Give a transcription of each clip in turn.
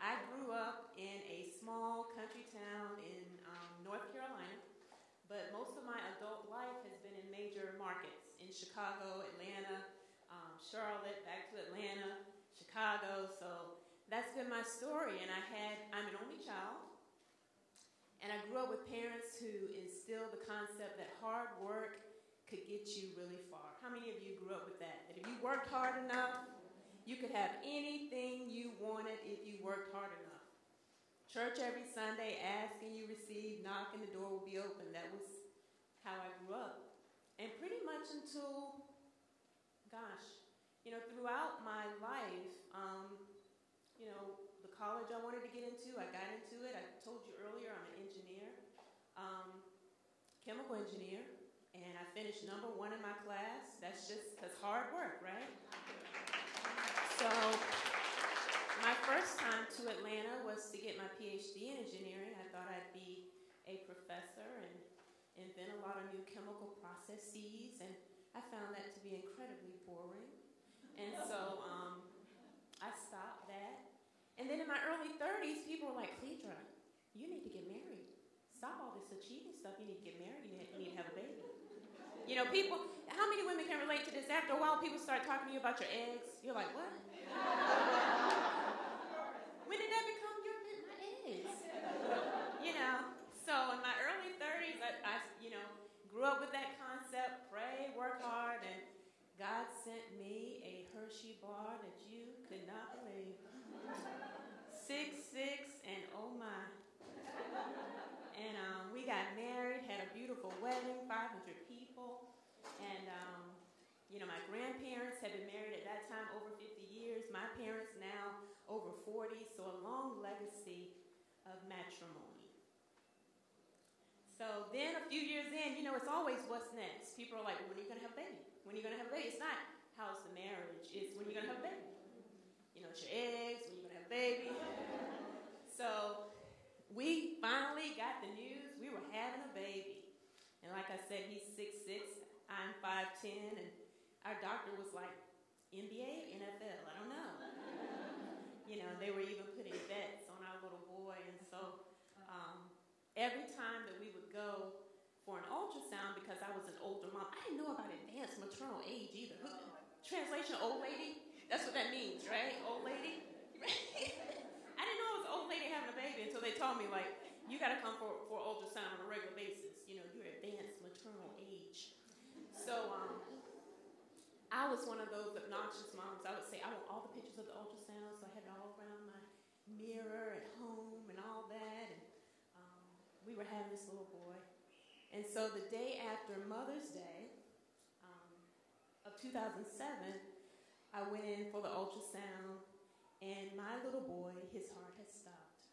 I grew up in a small country town in North Carolina, but most of my adult life has been in major markets in Chicago, Atlanta, Charlotte, back to Atlanta, Chicago. So that's been my story. And I'm an only child, and I grew up with parents who instilled the concept that hard work could get you really far. How many of you grew up with that? That if you worked hard enough, you could have anything you wanted if you worked hard enough. Church every Sunday, ask and you receive, knock and the door will be open. That was how I grew up. And pretty much until, throughout my life, the college I wanted to get into, I got into it. I told you earlier, I'm an engineer, chemical engineer. And I finished number 1 in my class. That's just because hard work, right? So my first time to Atlanta was to get my PhD in engineering. I thought I'd be a professor and invent a lot of new chemical processes. And I found that to be incredibly boring. And so I stopped that. And then in my early 30s, people were like, Cledra, you need to get married. Stop all this achieving stuff. You need to get married. You need to have a baby. People, how many women can relate to this? After a while, people start talking to you about your eggs. You're like, what? When did that become my eggs? So in my early 30s, I grew up with that concept, pray, work hard, and God sent me a Hershey bar that you could not believe. 6'6", and oh my. And we got married, had a beautiful wedding, 500 people. And, my grandparents had been married at that time over 50 years. My parents now over 40. So a long legacy of matrimony. So then a few years in, it's always what's next. People are like, when are you going to have a baby? When are you going to have a baby? It's not how's the marriage. It's when you're going to have a baby. It's your eggs, when you're going to have a baby. So we finally got the news we were having a baby. And like I said, he's 6'6", I'm 5'10", and our doctor was like, NBA, NFL, I don't know. They were even putting bets on our little boy. And so every time that we would go for an ultrasound, because I was an older mom, I didn't know about advanced maternal age either. Translation, old lady, that's what that means, right? Old lady. I didn't know it was an old lady having a baby until they told me, like, you got to come for ultrasound on a regular basis. You're advanced maternal age. So I was one of those obnoxious moms. I would say, I want all the pictures of the ultrasound, so I had it all around my mirror at home and all that. And we were having this little boy. And so the day after Mother's Day of 2007, I went in for the ultrasound, and my little boy, his heart had stopped.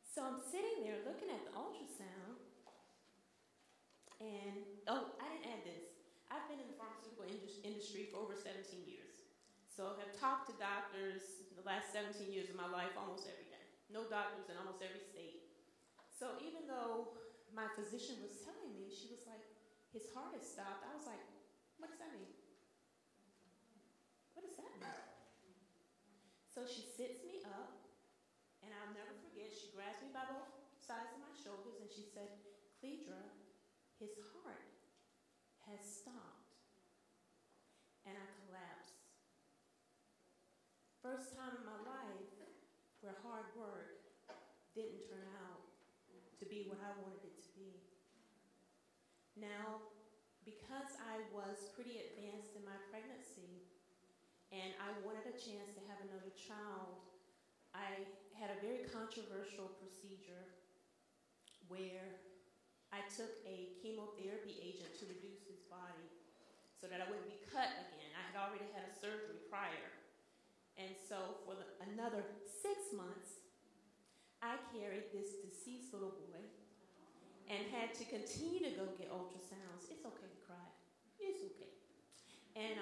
So I'm sitting there looking at the ultrasound, and, I didn't add this. I've been in the pharmaceutical industry for over 17 years. So I've talked to doctors the last 17 years of my life almost every day. No doctors in almost every state. So even though my physician was telling me, she was like, his heart has stopped, I was like, what does that mean? What does that mean? So she sits me up, and I'll never forget, she grabs me by both sides of my shoulders, and she said, Cledra, his heart has stopped. And I collapsed. First time in my life where hard work didn't turn out to be what I wanted it to be. Now, because I was pretty advanced in my pregnancy, and I wanted a chance to have another child, I had a very controversial procedure where I took a chemotherapy agent to reduce his body so that I wouldn't be cut again. I had already had a surgery prior. And so for another 6 months, I carried this deceased little boy and had to continue to go get ultrasounds. It's okay to cry. It's okay. And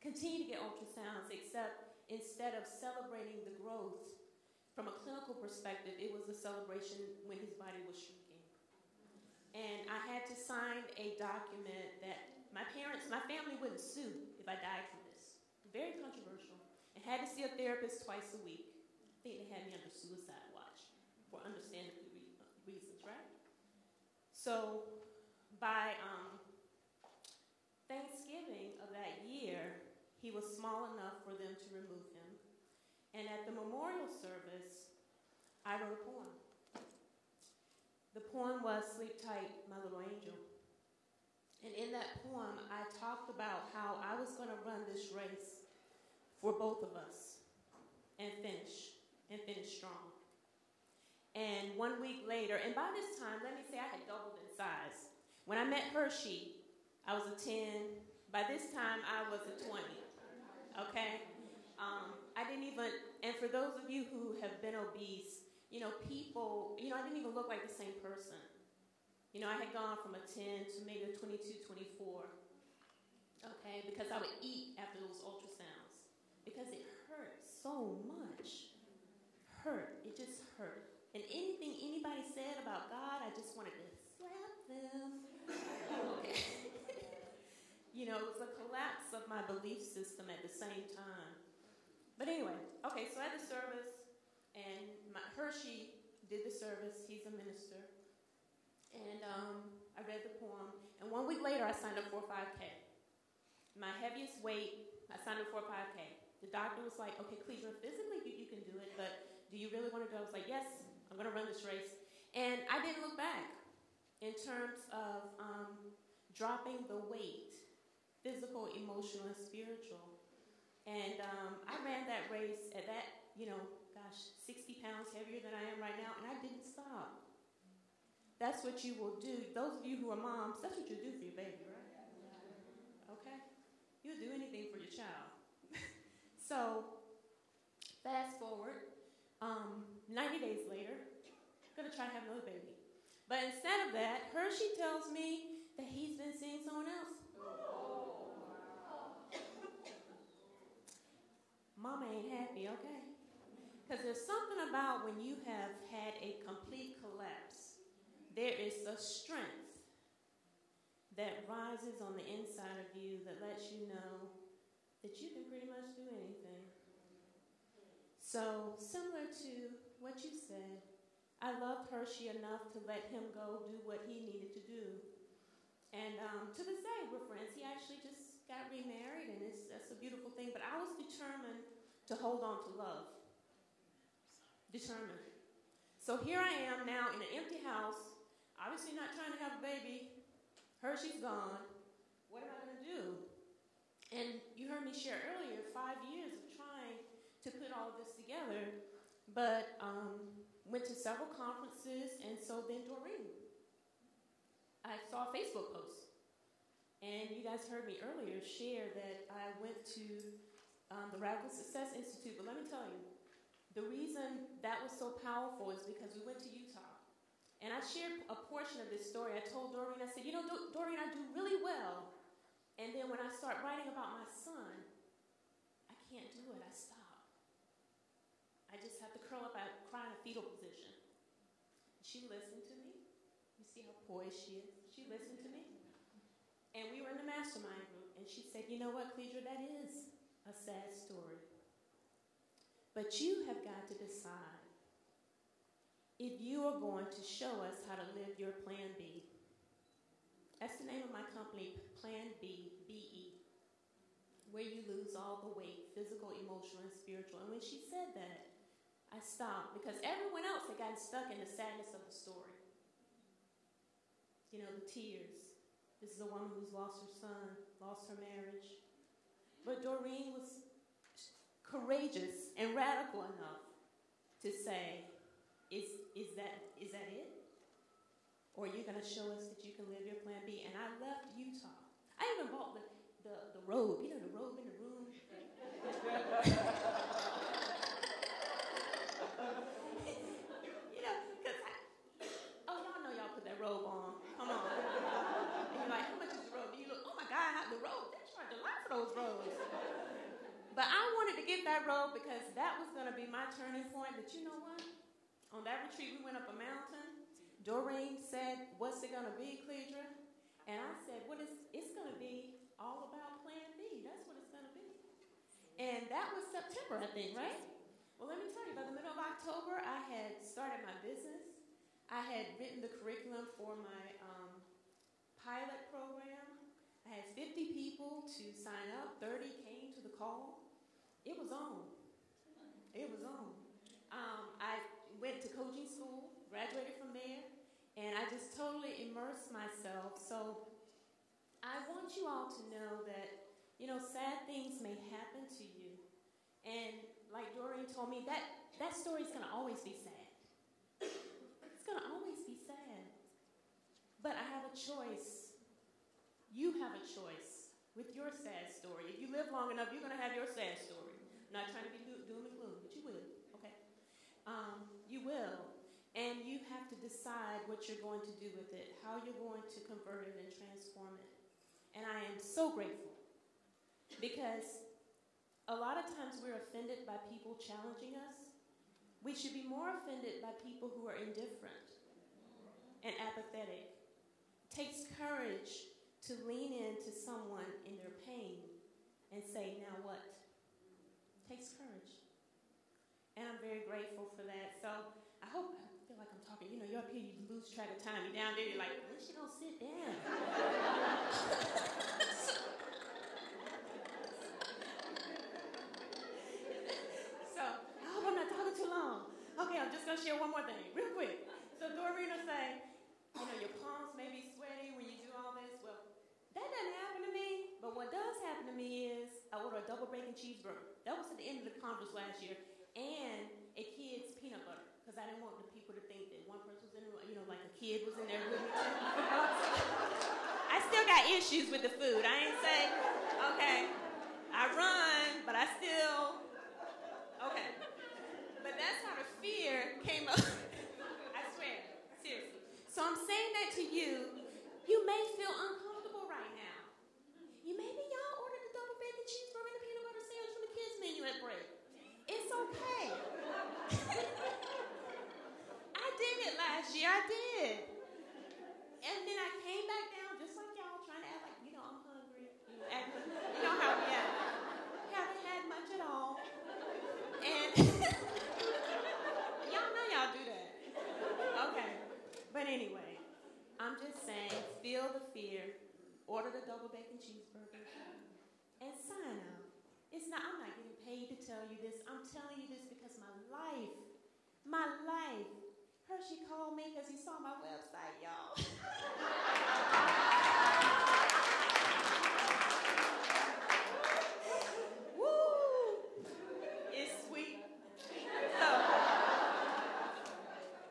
continue to get ultrasounds, except instead of celebrating the growth, from a clinical perspective, it was a celebration when his body was shrinking. And I had to sign a document that my family wouldn't sue if I died from this. Very controversial. and had to see a therapist twice a week. I think they had me under suicide watch for understandable reasons, right? So by Thanksgiving of that year, he was small enough for them to remove him. And at the memorial service, I wrote a poem. The poem was Sleep Tight, My Little Angel. And in that poem, I talked about how I was going to run this race for both of us and finish strong. And 1 week later, and by this time, let me say I had doubled in size. When I met Hershey, I was a 10. By this time, I was a 20, okay? I didn't even, and for those of you who have been obese, people, I didn't even look like the same person. I had gone from a 10 to maybe a 22, 24, okay? Because I would eat after those ultrasounds. Because it hurt so much. It just hurt. And anything anybody said about God, I just wanted to slap them. Okay. It was a collapse of my belief system at the same time. But anyway, okay, so at the service, and Hershey did the service. He's a minister. And I read the poem. And 1 week later, I signed up for a 5K. My heaviest weight, I signed up for a 5K. The doctor was like, okay, Cledra, physically you can do it, but do you really want to do it? I was like, yes, I'm going to run this race. And I didn't look back in terms of dropping the weight, physical, emotional, and spiritual. And I ran that race at that, 60 pounds heavier than I am right now, and I didn't stop. That's what you will do. Those of you who are moms, that's what you do for your baby, right? Okay? You'll do anything for your child. So, fast forward, 90 days later, I'm going to try to have another baby. But instead of that, Hershey tells me that he's been seeing someone else. Mama ain't happy, okay? Because there's something about when you have had a complete collapse, there is a strength that rises on the inside of you that lets you know that you can pretty much do anything. So, similar to what you said, I loved Hershey enough to let him go do what he needed to do. And to this day, we're friends. He actually just got remarried, and that's a beautiful thing. But I was determined to hold on to love. Determined. So here I am now in an empty house, obviously not trying to have a baby. Hershey's gone. What am I going to do? And you heard me share earlier, 5 years of trying to put all of this together, but went to several conferences, and so then Doreen. I saw a Facebook post, and you guys heard me earlier share that I went to the Radical Success Institute, but let me tell you, the reason that was so powerful is because we went to Utah, and I shared a portion of this story. I told Doreen, I said, Doreen, I do really well, and then when I start writing about my son, I can't do it, I stop. I just have to curl up, I cry in a fetal position. She listened to me. You see how poised she is. She listened to me. And we were in the mastermind group, and she said, you know what, Cledra, that is a sad story. But you have got to decide if you are going to show us how to live your Plan B. That's the name of my company, Plan B, B-E, where you lose all the weight, physical, emotional, and spiritual. And when she said that, I stopped because everyone else had gotten stuck in the sadness of the story. The tears. This is a woman who's lost her son, lost her marriage. But Doreen was courageous and radical enough to say, is that it? Or are you going to show us that you can live your Plan B? And I left Utah. I even bought the robe, the robe in the room. Y'all know y'all put that robe on. Come on. And you're like, how much is the robe? And you look, oh my God, the robe. They charged a lot for those robes. But I wanted to get that robe because that was going to be my turning point. But you know what? On that retreat, we went up a mountain. Doreen said, what's it going to be, Cledra? And I said, it's going to be all about Plan B. That's what it's going to be. And that that was September, I think, right? Well, let me tell you, by the middle of October, I had started my business. I had written the curriculum for my pilot program. I had 50 people to sign up. 30 came to the call. It was on. It was on. I went to coaching school, graduated from there, and I just totally immersed myself. So I want you all to know that, sad things may happen to you. And like Doreen told me, that story's going to always be sad. It's going to always be sad. But I have a choice. You have a choice with your sad story. If you live long enough, you're going to have your sad story. I'm not trying to be doom and gloom, but you will, okay? You will. And you have to decide what you're going to do with it, how you're going to convert it and transform it. And I am so grateful because a lot of times we're offended by people challenging us. We should be more offended by people who are indifferent and apathetic. It takes courage to lean into someone in their pain and say, now what? It takes courage. And I'm very grateful for that. So I feel like I'm talking, you're up here, you lose track of time. You're down there, you're like, when's she gonna sit down? So I hope I'm not talking too long. Okay, I'm just gonna share one more thing, real quick. So Doreen will say, your palms may be sweaty when you do all this. Well, that doesn't happen to me. But what does happen to me is I order a double bacon cheeseburger. That was at the end of the conference last year. And a kid's peanut butter. Because I didn't want the people to think that one person was in the room, like a kid was in there with me too. I still got issues with the food. I ain't say, okay, I run, but I still, okay. But that's how the fear came up. I swear, seriously. So I'm saying that to you. You may feel uncomfortable right now. Maybe y'all ordered the double bacon cheeseburger and the peanut butter sandwich from the kids menu at break. It's okay. I did it last year. I did. And then I came back down just like y'all, trying to act like, I'm hungry. You know how we act. Haven't had much at all. And y'all know y'all do that. Okay. But anyway, I'm just saying, feel the fear. Order the double bacon cheeseburger and sign up. I'm not getting paid to tell you this. I'm telling you this because my life, Hershey called me because he saw my website, y'all. Woo! It's sweet. So,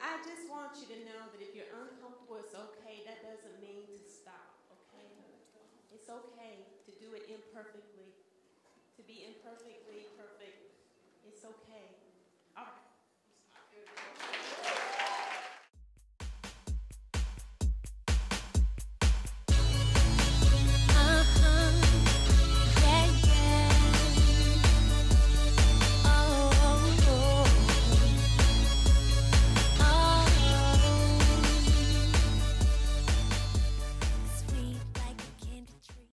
I just want you to know that if you're uncomfortable, it's okay. That doesn't mean to stop, okay? It's okay to do it imperfectly. To be imperfectly perfect. It's okay.